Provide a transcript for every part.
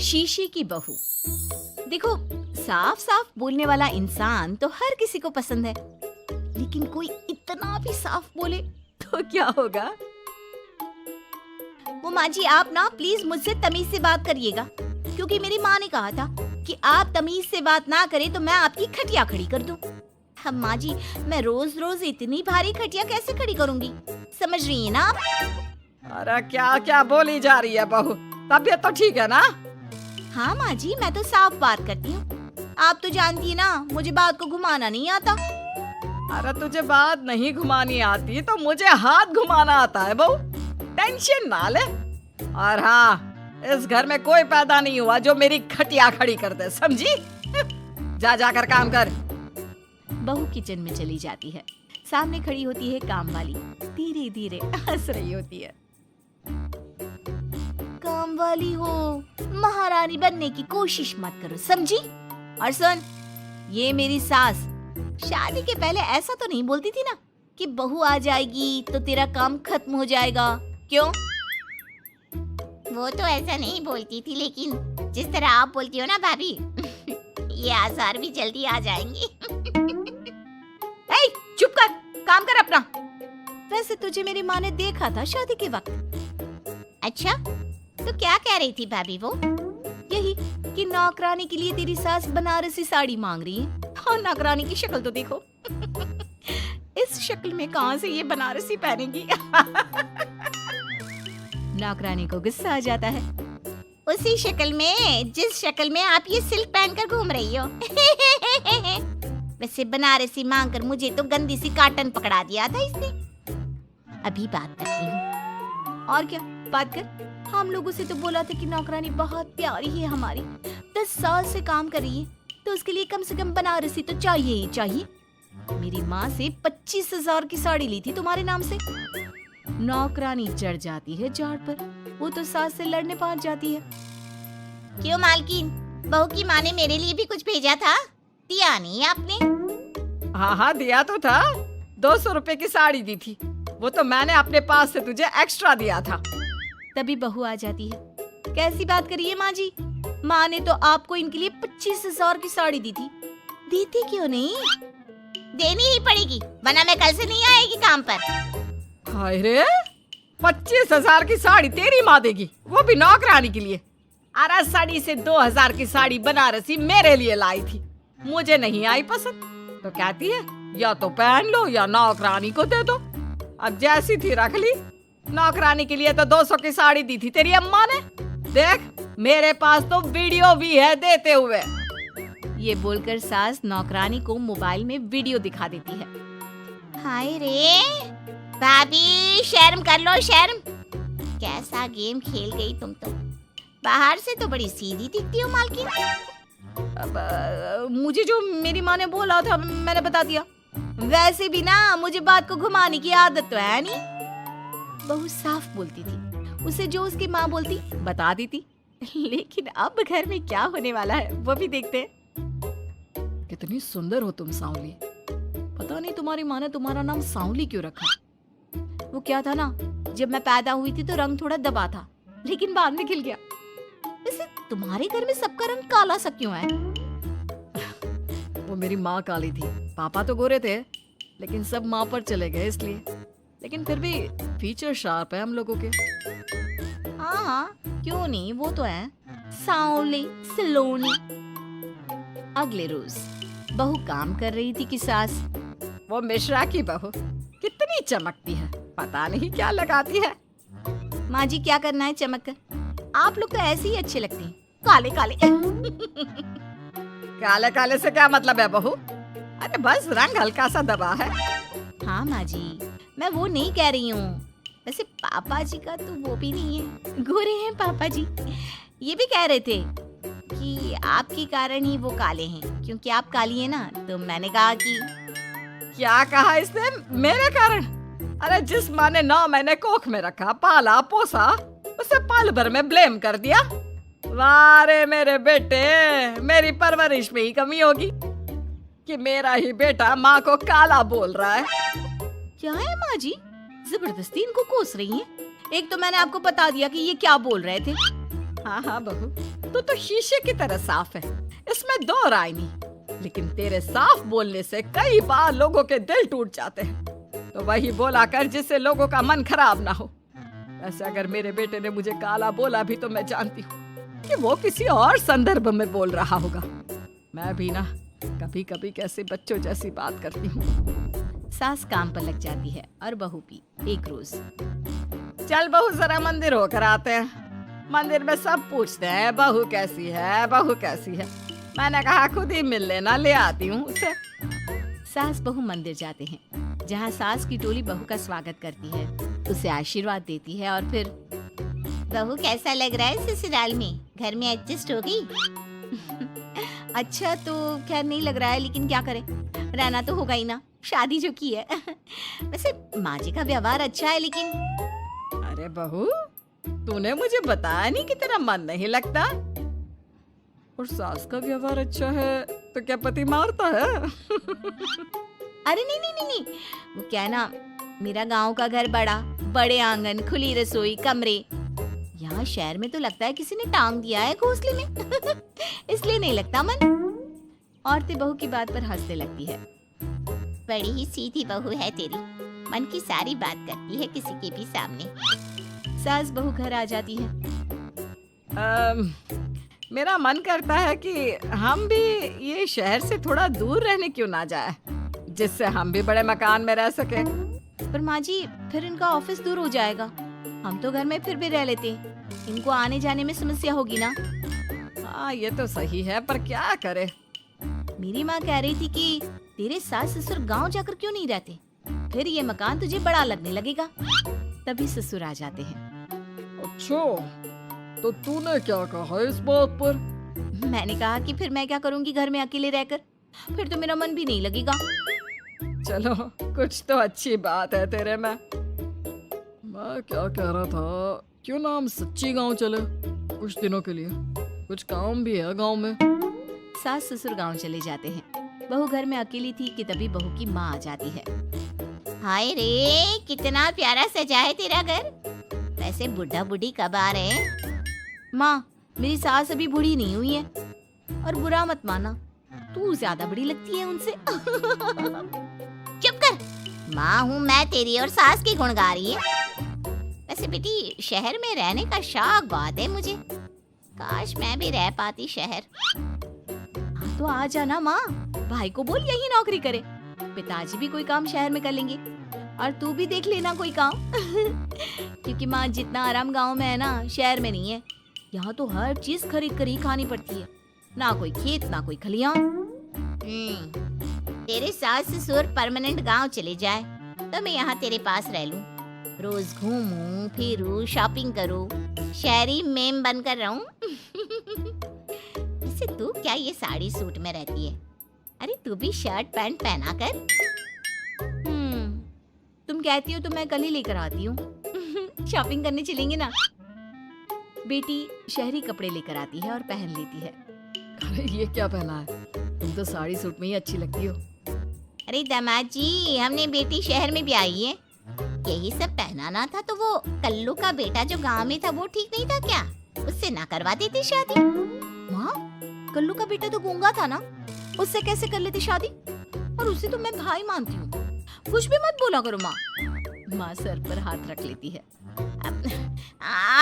शीशे की बहू। देखो, साफ साफ बोलने वाला इंसान तो हर किसी को पसंद है, लेकिन कोई इतना भी साफ बोले तो क्या होगा? वो माँ जी, आप ना प्लीज मुझसे तमीज से बात करिएगा, क्योंकि मेरी माँ ने कहा था कि आप तमीज से बात ना करें तो मैं आपकी खटिया खड़ी कर दूं। अब माँ जी, मैं रोज रोज इतनी भारी खटिया कैसे खड़ी करूंगी, समझ रही है ना आप? अरे क्या क्या बोली जा रही है बहू, तबीयत तो ठीक है ना? हाँ माँ जी, मैं तो साफ बात करती हूँ। आप तो जानती है ना, मुझे बात को घुमाना नहीं आता। अरे तुझे बात नहीं घुमानी आती तो मुझे हाथ घुमाना आता है बहू, टेंशन ना ले। और हाँ, इस घर में कोई पैदा नहीं हुआ जो मेरी खटिया खड़ी कर दे, समझी? जा जाकर काम कर। बहू किचन में चली जाती है। सामने खड़ी होती है काम वाली, धीरे धीरे हंस रही होती है। काम वाली हो, महारानी बनने की कोशिश मत करो, समझी? और सुन, ये मेरी सास शादी के पहले ऐसा तो नहीं बोलती थी ना कि बहू आ जाएगी तो तेरा काम खत्म हो जाएगा, क्यों? वो तो ऐसा नहीं बोलती थी, लेकिन जिस तरह आप बोलती हो ना भाभी, ये आसार भी जल्दी आ जाएंगे। ए, चुप कर, काम कर अपना। वैसे तुझे मेरी माँ ने देखा था शादी के वक्त। अच्छा, तो क्या कह रही थी भाभी वो? यही कि नौकरानी के लिए तेरी सास बनारसी साड़ी मांग रही है, और नौकरानी की शक्ल तो देखो। इस शक्ल में कहां से ये बनारसी पहनेगी? नौकरानी को गुस्सा आ जाता है। उसी शक्ल में जिस शक्ल में आप ये सिल्क पहनकर घूम रही हो। वैसे बनारसी मांगकर मुझे तो गंदी सी काटन पकड़ा दिया था इसने। अभी बात करती हूँ। और क्या बात कर? हम लोगों से तो बोला था कि नौकरानी बहुत प्यारी है हमारी, 10 साल से काम कर रही है, तो उसके लिए कम से कम बनारसी तो चाहिए ही चाहिए। मेरी माँ से 25,000 की साड़ी ली थी तुम्हारे नाम से। नौकरानी चढ़ जाती है झाड़ पर, वो तो सास से लड़ने पहुंच जाती है। क्यों मालकिन, बहू की माँ ने मेरे लिए भी कुछ भेजा था, दिया नहीं आपने? हाँ हाँ, दिया तो था। 200 रुपए की साड़ी दी थी, वो तो मैंने अपने पास से तुझे एक्स्ट्रा दिया था। तभी बहू आ जाती है। कैसी बात करिए माँ जी, माँ ने तो आपको इनके लिए 25,000 की साड़ी दी थी, देती क्यों नहीं? देनी ही पड़ेगी, वरना मैं कल से नहीं आएगी काम पर। हाय रे, 25,000 की साड़ी तेरी माँ देगी, वो भी नौकरानी के लिए? अरे साड़ी से 2,000 की साड़ी बनारसी मेरे लिए लाई थी, मुझे नहीं आई पसंद, तो कहती है या तो पहन लो या नौकरानी को दे दो। अब जैसी थी रख ली। नौकरानी के लिए तो 200 की साड़ी दी थी तेरी अम्मा ने। देख, मेरे पास तो वीडियो भी है देते हुए। ये बोलकर सास नौकरानी को मोबाइल में वीडियो दिखा देती है। हाय रे भाभी, शर्म कर लो शर्म। कैसा गेम खेल गई तुम तो। बाहर से तो बड़ी सीधी दिखती हो मालकिन। अब मुझे जो मेरी माँ ने बोला था मैंने बता दिया। वैसे भी ना मुझे बात को घुमाने की आदत तो है नहीं। बहुत साफ बोलती थी, उसे जो उसकी माँ बोलती बता देती। लेकिन अब घर में क्या होने वाला है वो भी देखते हैं। कितनी सुंदर हो तुम सांवली। पता नहीं तुम्हारी माँ ने तुम्हारा नाम सांवली क्यों रखा। वो क्या था ना, जब मैं पैदा हुई थी तो रंग थोड़ा दबा था, लेकिन बाद में खिल गया। वैसे तुम्हारे घर में सबका रंग काला सा क्यों है? वो मेरी माँ काली थी, पापा तो गोरे थे, लेकिन सब माँ पर चले गए इसलिए। लेकिन फिर भी फीचर शार्प है हम लोगों के। हाँ हाँ, क्यों नहीं, वो तो है सांवले सलोनी। अगले रोज बहू काम कर रही थी कि सास। वो मिश्रा की बहू कितनी चमकती है, पता नहीं क्या लगाती है। माँ जी क्या करना है चमक कर, आप लोग तो ऐसे ही अच्छे लगते हैं, काले काले। काले काले से क्या मतलब है बहू? अरे बस रंग हल्का सा दबा है। हाँ माँ जी, मैं वो नहीं कह रही हूँ। वैसे पापा जी का तो वो भी नहीं है, गोरे हैं पापा जी। ये भी कह रहे थे कि आपके कारण ही वो काले हैं, क्योंकि आप काली है ना। तो मैंने कहा कि क्या कहा इसने? मेरे कारण? अरे जिस माँ ने 9 महीने कोख में रखा, पाला पोसा, उसे पल भर में ब्लेम कर दिया। वाह रे मेरे बेटे, मेरी परवरिश में ही कमी होगी कि मेरा ही बेटा माँ को काला बोल रहा है। क्या है माँ जी, जबरदस्ती इनको कोस रही हैं? एक तो मैंने आपको बता दिया कि ये क्या बोल रहे थे। हाँ हाँ बहू, तू तो शीशे की तरह साफ है, इसमें दो राय नहीं। लेकिन तेरे साफ बोलने से कई बार लोगों के दिल टूट जाते हैं। तो वही बोला कर जिससे लोगों का मन खराब ना हो। ऐसे अगर मेरे बेटे ने मुझे काला बोला भी तो मैं जानती हूँ कि वो किसी और संदर्भ में बोल रहा होगा। मैं भी ना कभी कभी कैसे बच्चों जैसी बात करती हूँ। सास काम पर लग जाती है और बहू भी एक रोज। चल बहू जरा मंदिर होकर आते हैं। मंदिर में सब पूछते हैं बहू कैसी है, बहू कैसी है। मैंने कहा खुद ही मिल लेना, ले आती हूँ उसे। सास बहू मंदिर जाते हैं, जहाँ सास की टोली बहू का स्वागत करती है, उसे आशीर्वाद देती है और फिर बहू कैसा लग रहा है ससुराल में? घर में एडजस्ट हो गई? अच्छा तो खैर नहीं लग रहा है, लेकिन क्या करें, रहना तो होगा ही ना, शादी जो की है। वैसे माँ जी का व्यवहार अच्छा है, लेकिन अरे बहू, तूने मुझे बताया नहीं कि तेरा मन नहीं लगता। और सास का व्यवहार अच्छा है तो क्या पति मारता है? अरे नहीं नहीं नहीं नहीं, वो क्या है ना, मेरा गांव का घर बड़ा, बड़े आंगन, खुली रसोई, कमरे। यहाँ शहर में तो लगता है किसी ने टांग दिया है घोंसले में। इसलिए नहीं लगता मन। औरतें बहू की बात पर हंसने लगती है। बड़ी ही सीधी बहू है तेरी, मन की सारी बात करती है किसी के भी सामने। सास बहू घर आ जाती है। मेरा मन करता है कि हम भी ये शहर से थोड़ा दूर रहने क्यों ना जाए, जिससे हम भी बड़े मकान में रह सके। पर माँ जी, फिर इनका ऑफिस दूर हो जाएगा। हम तो घर में फिर भी रह लेते, इनको आने जाने में समस्या होगी ना। हाँ ये तो सही है, पर क्या करे। मेरी माँ कह रही थी कि तेरे सास ससुर गांव जाकर क्यों नहीं रहते, फिर ये मकान तुझे बड़ा लगने लगेगा। तभी ससुर आ जाते हैं। अच्छा, तो तूने क्या कहा इस बात पर? मैंने कहा कि फिर मैं क्या करूंगी घर में अकेले रहकर, फिर तो मेरा मन भी नहीं लगेगा। चलो कुछ तो अच्छी बात है तेरे में। मैं क्या कह रहा था, क्यों ना हम सच्ची गांव चले कुछ दिनों के लिए, कुछ काम भी है गांव में। सास ससुर गांव चले जाते हैं। बहू घर में अकेली थी कि तभी बहू की माँ आ जाती है। हाय रे, कितना प्यारा सजा है तेरा घर। वैसे बुढ़ा बुढ़ी कब आ रहे हैं? माँ, मेरी सास अभी बूढ़ी नहीं हुई है, और बुरा मत माना, तू ज्यादा बड़ी लगती है उनसे। चुप कर, माँ हूँ मैं तेरी और सास की गुण गा रही है। वैसे बेटी, शहर में रहने का शौक बहुत है मुझे, काश मैं भी रह पाती शहर। हाँ तो आ जाना माँ, भाई को बोल यही नौकरी करे, पिताजी भी कोई काम शहर में कर लेंगे, और तू भी देख लेना कोई काम। क्योंकि माँ, जितना आराम गांव में है ना, शहर में नहीं है। यहाँ तो हर चीज खरीद कर ही खानी पड़ती है, ना कोई खेत ना कोई खलियान। तेरे सास ससुर परमानेंट गांव चले जाए तो मैं यहाँ तेरे पास रह लूं, रोज घूमूं फिरूं, शॉपिंग करूं, शहरी मेम बनकर रहूं। वैसे तू क्या ये साड़ी सूट में रहती है? अरे तू भी शर्ट पैंट पहना कर। तुम कहती हो तो मैं कल ही लेकर आती हूँ। शॉपिंग करने चलेंगे ना। बेटी शहरी कपड़े लेकर आती है और पहन लेती है। अरे ये क्या पहना है, तुम तो साड़ी सूट में ही अच्छी लगती हो। अरे दामाद जी, हमने बेटी शहर में भी आई है, यही सब पहनाना था। तो वो कल्लू का बेटा जो गांव में था वो ठीक नहीं था क्या? उससे ना करवा देती शादी? माँ, कल्लू का बेटा तो गूंगा था ना, उससे कैसे कर लेती शादी? और उसे तो मैं भाई मानती हूँ, कुछ भी मत बोला करो माँ। माँ सर पर हाथ रख लेती है।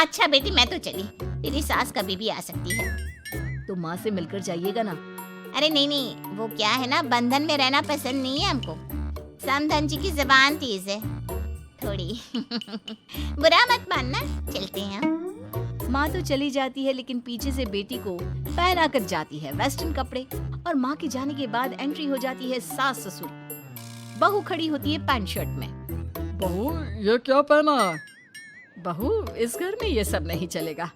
अच्छा बेटी, मैं तो चली, तेरी सास कभी भी आ सकती है। तो माँ से मिलकर जाइएगा ना। अरे नहीं नहीं, वो क्या है ना, बंधन में रहना पसंद नहीं है हमको। समधन जी की जबान तेज है थोड़ी। बुरा मत मानना, चलते हैं हम। माँ तो चली जाती है, लेकिन पीछे से बेटी को पहना कर जाती है वेस्टर्न कपड़े, और माँ के जाने के बाद एंट्री हो जाती है सास ससुर। बहू खड़ी होती है पैंट शर्ट में। बहू ये क्या पहना है? बहू, इस घर में ये सब नहीं चलेगा।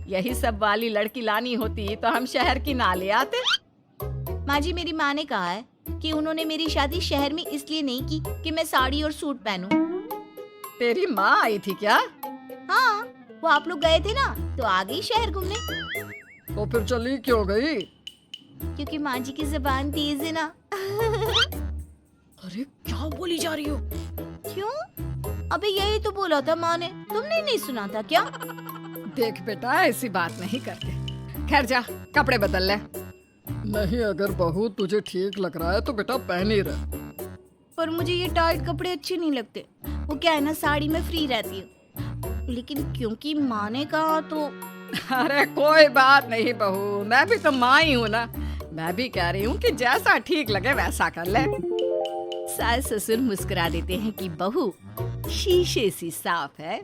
यही सब वाली लड़की लानी होती तो हम शहर की ना ले आते। माँ जी, मेरी माँ ने कहा है कि उन्होंने मेरी शादी शहर में इसलिए नहीं की कि मैं साड़ी और सूट पहनूं। तेरी माँ आई थी क्या? हाँ, वो आप लोग गए थे ना तो आ गई शहर घूमने। तो फिर चली क्यों गई? क्योंकि माँ जी की जुबान तेज है ना। अरे क्या बोली जा रही हो? क्यों? अबे यही तो बोला था माँ ने, तुमने नहीं सुना था क्या? देख बेटा, ऐसी बात नहीं करते। खैर जा कपड़े बदल ले। नहीं, अगर बहू तुझे ठीक लग रहा है तो बेटा पहन ही रह। पर मुझे ये टाइट कपड़े अच्छे नहीं लगते। वो क्या है ना, साड़ी में फ्री रहती है, लेकिन क्योंकि माँ ने कहा तो। अरे कोई बात नहीं बहू, मैं भी तो माँ ही हूँ ना। मैं भी कह रही हूँ कि जैसा ठीक लगे वैसा कर ले। सास ससुर मुस्कुरा देते हैं कि बहू शीशे सी साफ है,